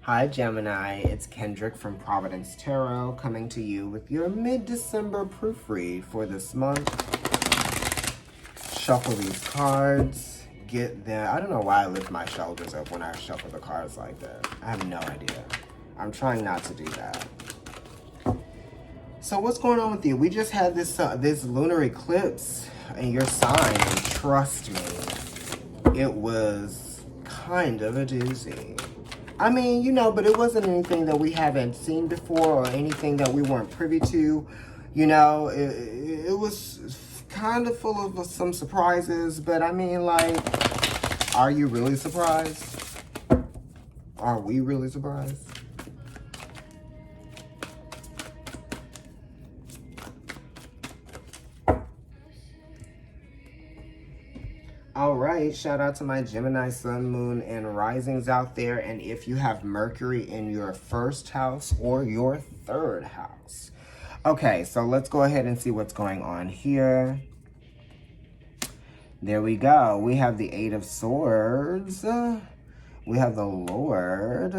Hi Gemini, it's Kendrick from Providence Tarot coming to you with your mid-December proofread for this month. Shuffle these cards, get them. I don't know why I lift my shoulders up when I shuffle the cards like that. I have no idea. I'm trying not to do that. So what's going on with you? We just had this lunar eclipse in your sign, and trust me, it was kind of a doozy. I mean, you know, but it wasn't anything that we haven't seen before or anything that we weren't privy to. You know, it was kind of full of some surprises, but I mean, like, are you really surprised? Are we really surprised? All right, shout out to my Gemini sun, moon, and risings out there. And if you have Mercury in your first house or your third house. Okay, so let's go ahead and see what's going on here. There we go. We have the Eight of Swords. We have the Lord,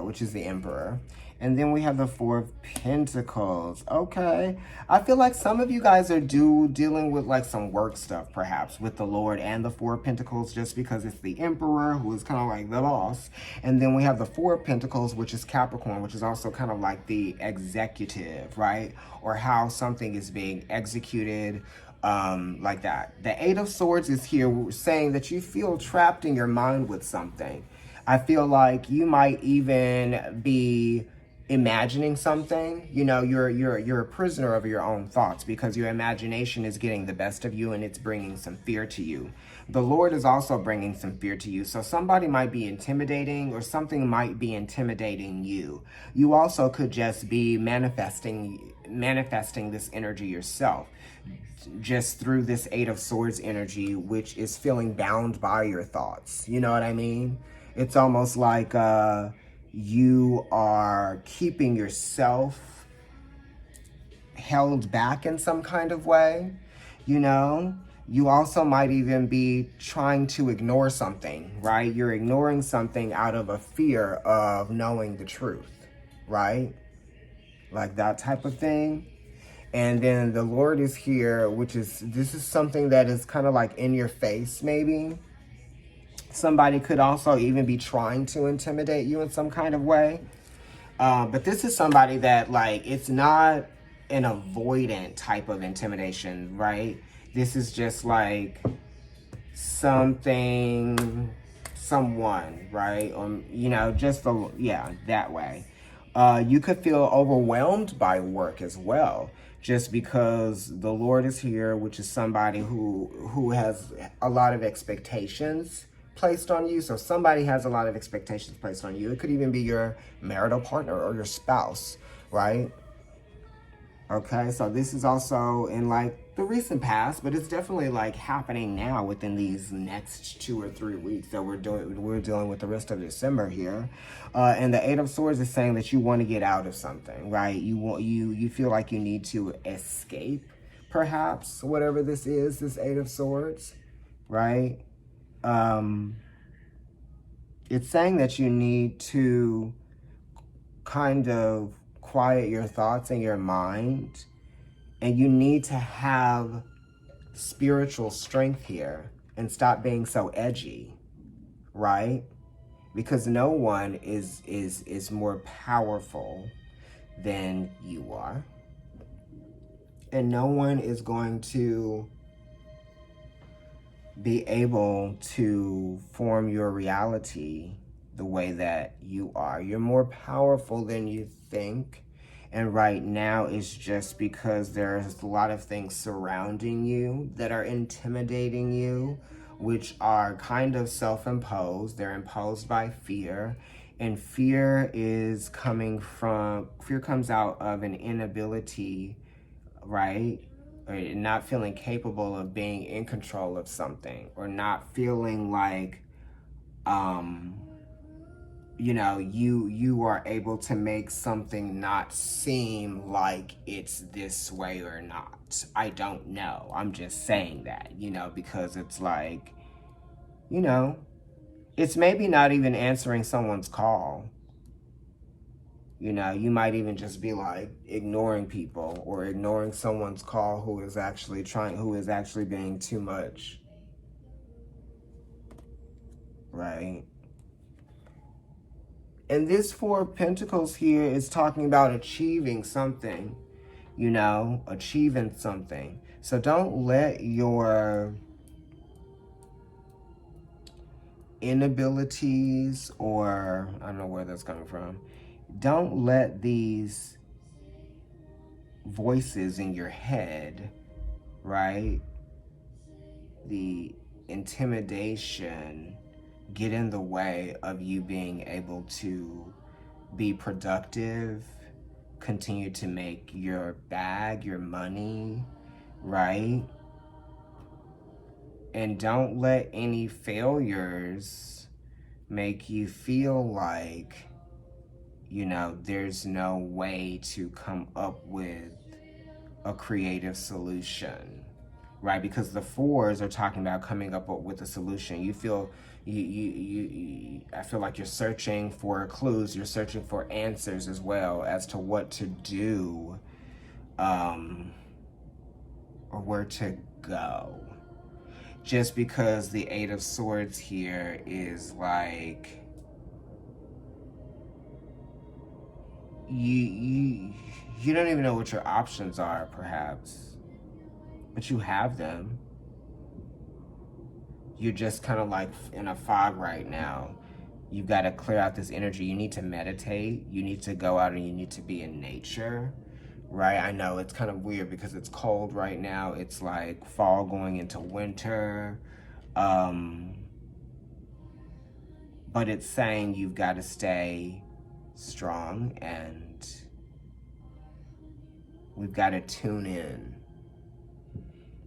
which is the Emperor. And then we have the Four of Pentacles. Okay. I feel like some of you guys are dealing with like some work stuff, perhaps, with the Lord and the Four of Pentacles, just because it's the Emperor, who is kind of like the boss. And then we have the Four of Pentacles, which is Capricorn, which is also kind of like the executive, right? Or how something is being executed, like that. The Eight of Swords is here saying that you feel trapped in your mind with something. I feel like you might even be imagining something. You know, you're a prisoner of your own thoughts because your imagination is getting the best of you and it's bringing some fear to you. The Lord is also bringing some fear to you. So somebody might be intimidating or something might be intimidating you. You also could just be manifesting this energy yourself, just through this Eight of Swords energy, which is feeling bound by your thoughts. You know what I mean? It's almost like you are keeping yourself held back in some kind of way, you know? You also might even be trying to ignore something, right? You're ignoring something out of a fear of knowing the truth, right? Like that type of thing. And then the Lord is here, this is something that is kind of like in your face, maybe. Somebody could also even be trying to intimidate you in some kind of way. But this is somebody that, like, it's not an avoidant type of intimidation, right? This is just like someone, right? You know, that way. You could feel overwhelmed by work as well, just because the Lord is here, which is somebody who has a lot of expectations placed on you. So somebody has a lot of expectations placed on you. It could even be your marital partner or your spouse, right? Okay, so this is also in like the recent past, but it's definitely like happening now within these next 2 or 3 weeks that we're dealing with the rest of December here. And the Eight of Swords is saying that you want to get out of something, right? You feel like you need to escape, perhaps, whatever this is, this Eight of Swords, right? It's saying that you need to kind of quiet your thoughts and your mind, and you need to have spiritual strength here and stop being so edgy, right? Because no one is more powerful than you are, and no one is going to be able to form your reality the way that you are. You're more powerful than you think. And right now it's just because there's a lot of things surrounding you that are intimidating you, which are kind of self-imposed. They're imposed by fear. And fear comes out of an inability, right? Or not feeling capable of being in control of something, or not feeling like, you know, you are able to make something not seem like it's this way or not. I don't know. I'm just saying that, you know, because it's like, you know, it's maybe not even answering someone's call, You know, you might even just be like ignoring people or ignoring someone's call who is actually being too much. Right? And this Four of Pentacles here is talking about achieving something, you know, achieving something. So don't let your inabilities, or I don't know where that's coming from, don't let these voices in your head, right, the intimidation, get in the way of you being able to be productive, continue to make your bag, your money, right? And don't let any failures make you feel like, you know, there's no way to come up with a creative solution, right? Because the fours are talking about coming up with a solution. You feel, I feel like you're searching for clues, you're searching for answers as well as to what to do, or where to go. Just because the Eight of Swords here is like, you don't even know what your options are, perhaps, but you have them. You're just kind of like in a fog right now. You've got to clear out this energy. You need to meditate. You need to go out and you need to be in nature, right? I know it's kind of weird because it's cold right now. It's like fall going into winter. But it's saying you've got to stay strong, and we've got to tune in.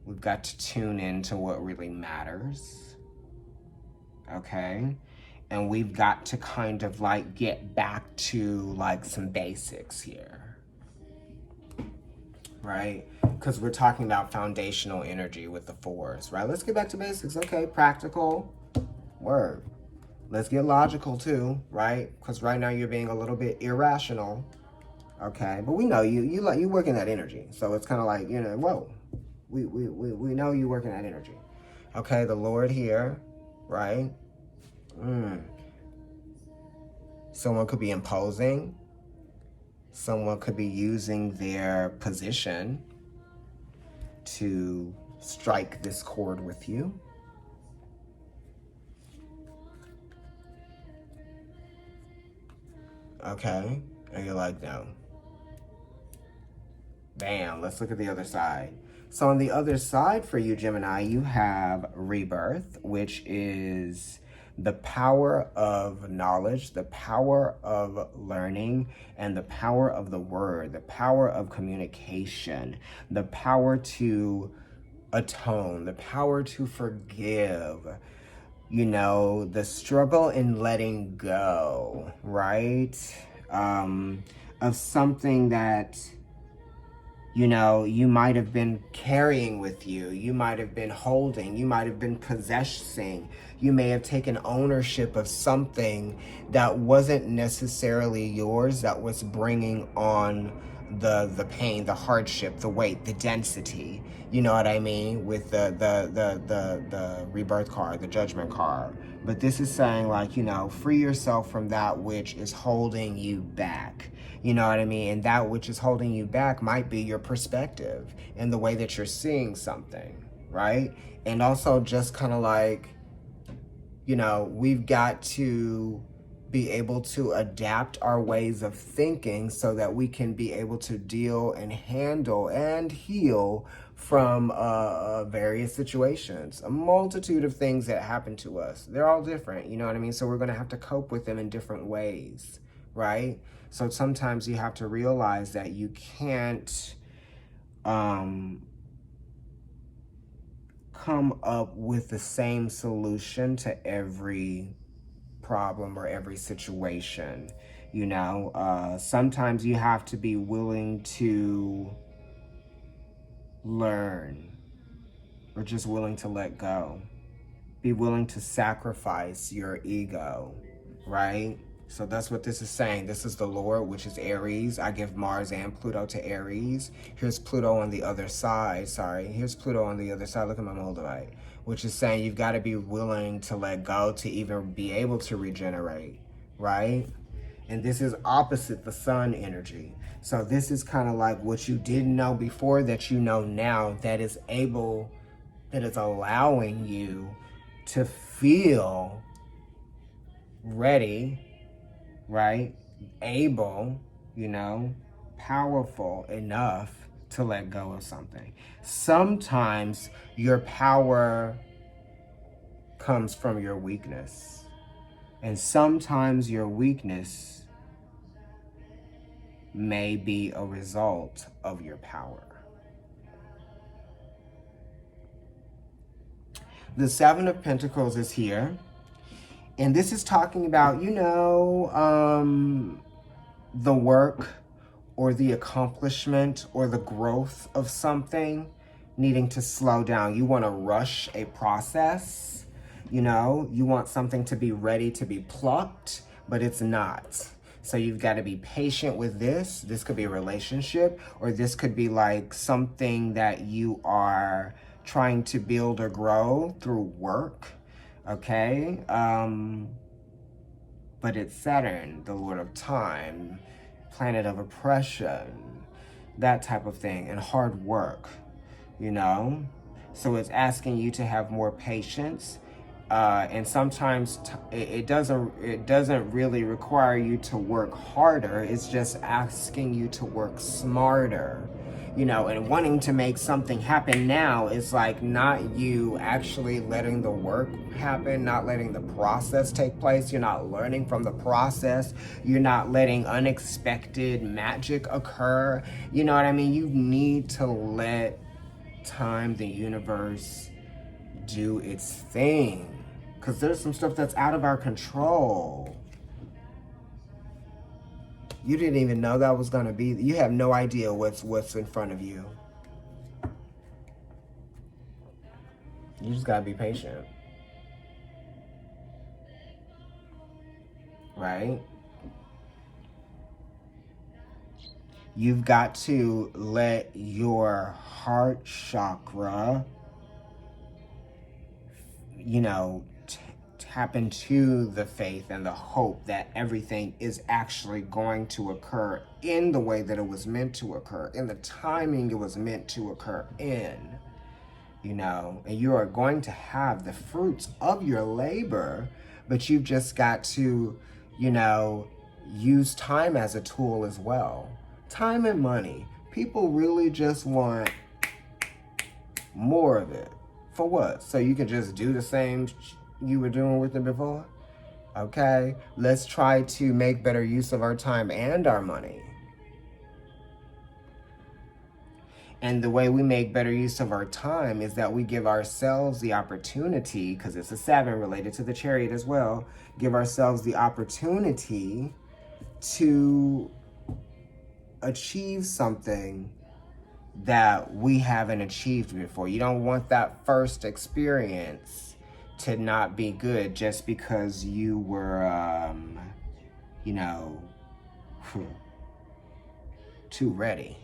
We've got to tune in to what really matters, okay? And we've got to kind of like get back to like some basics here, right? Because we're talking about foundational energy with the fours, right? Let's get back to basics, okay? Practical, word. Let's get logical too, right? Because right now you're being a little bit irrational, okay? But we know you work in that energy, so it's kind of like, you know, whoa, we know you work in that energy, okay? The Lord here, right? Someone could be imposing. Someone could be using their position to strike this chord with you. Okay, and you're like, no. Bam, let's look at the other side. So on the other side for you, Gemini, you have rebirth, which is the power of knowledge, the power of learning, and the power of the word, the power of communication, the power to atone, the power to forgive, you know, the struggle in letting go, right? Of something that, you know, you might have been carrying with you, you might have been holding, you might have been possessing, you may have taken ownership of something that wasn't necessarily yours, that was bringing on the pain, the hardship, the weight, the density. You know what I mean? With the rebirth card, the judgment card. But this is saying, like, you know, free yourself from that which is holding you back. You know what I mean? And that which is holding you back might be your perspective and the way that you're seeing something, right? And also just kind of like, you know, we've got to be able to adapt our ways of thinking so that we can be able to deal and handle and heal from various situations, a multitude of things that happen to us. They're all different, you know what I mean? So we're going to have to cope with them in different ways, right? So sometimes you have to realize that you can't come up with the same solution to every problem or every situation. You know, sometimes you have to be willing to learn, or just willing to let go. Be willing to sacrifice your ego, right? So that's what this is saying. This is the Lord, which is Aries. I give Mars and Pluto to Aries. Here's Pluto on the other side. Sorry. Here's Pluto on the other side. Look at my Moldavite. Which is saying you've got to be willing to let go to even be able to regenerate. Right? And this is opposite the sun energy. So this is kind of like what you didn't know before that you know now, that is allowing you to feel ready, right? Able, powerful enough to let go of something. Sometimes your power comes from your weakness. And sometimes your weakness may be a result of your power. The Seven of Pentacles is here. And this is talking about, the work or the accomplishment or the growth of something needing to slow down. You want to rush a process. You want something to be ready to be plucked, but it's not. So you've got to be patient with this. This could be a relationship, or this could be like something that you are trying to build or grow through work. Okay? But it's Saturn, the Lord of Time, planet of oppression, that type of thing, and hard work, So it's asking you to have more patience. And sometimes it doesn't really require you to work harder. It's just asking you to work smarter, and wanting to make something happen now is like not you actually letting the work happen, not letting the process take place. You're not learning from the process. You're not letting unexpected magic occur. You know what I mean? You need to let time, the universe, do its thing. Because there's some stuff that's out of our control. You didn't even know that was going to be. You have no idea what's in front of you. You just got to be patient. Right? You've got to let your heart chakra, tap into the faith and the hope that everything is actually going to occur in the way that it was meant to occur, in the timing it was meant to occur in, and you are going to have the fruits of your labor, but you've just got to, use time as a tool as well. Time and money. People really just want more of it. For what? So you can just do the same you were doing with it before? Okay, let's try to make better use of our time and our money. And the way we make better use of our time is that we give ourselves the opportunity, because it's a 7 related to the Chariot as well, give ourselves the opportunity to achieve something that we haven't achieved before. You don't want that first experience to not be good just because you were, too ready.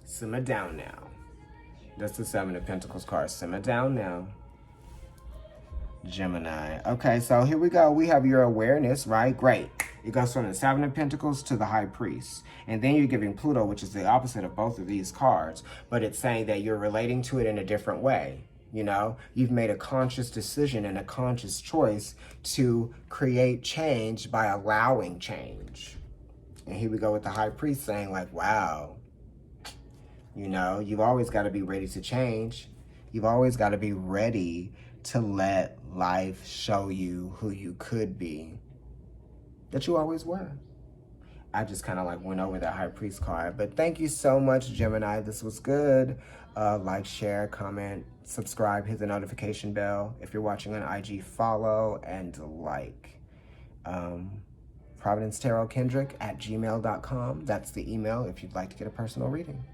Simmer down now. That's the 7 of Pentacles card. Simmer down now. Gemini. Okay, so here we go. We have your awareness, right? Great. It goes from the 7 of Pentacles to the High Priest. And then you're giving Pluto, which is the opposite of both of these cards. But it's saying that you're relating to it in a different way. You've made a conscious decision and a conscious choice to create change by allowing change. And here we go with the High Priest saying like, wow, you've always got to be ready to change. You've always got to be ready to let life show you who you could be, that you always were. I just kind of like went over that High Priest card. But thank you so much, Gemini. This was good. Like, share, comment, subscribe, hit the notification bell. If you're watching on IG, follow and like. providencetarotkendrick@gmail.com. That's the email if you'd like to get a personal reading.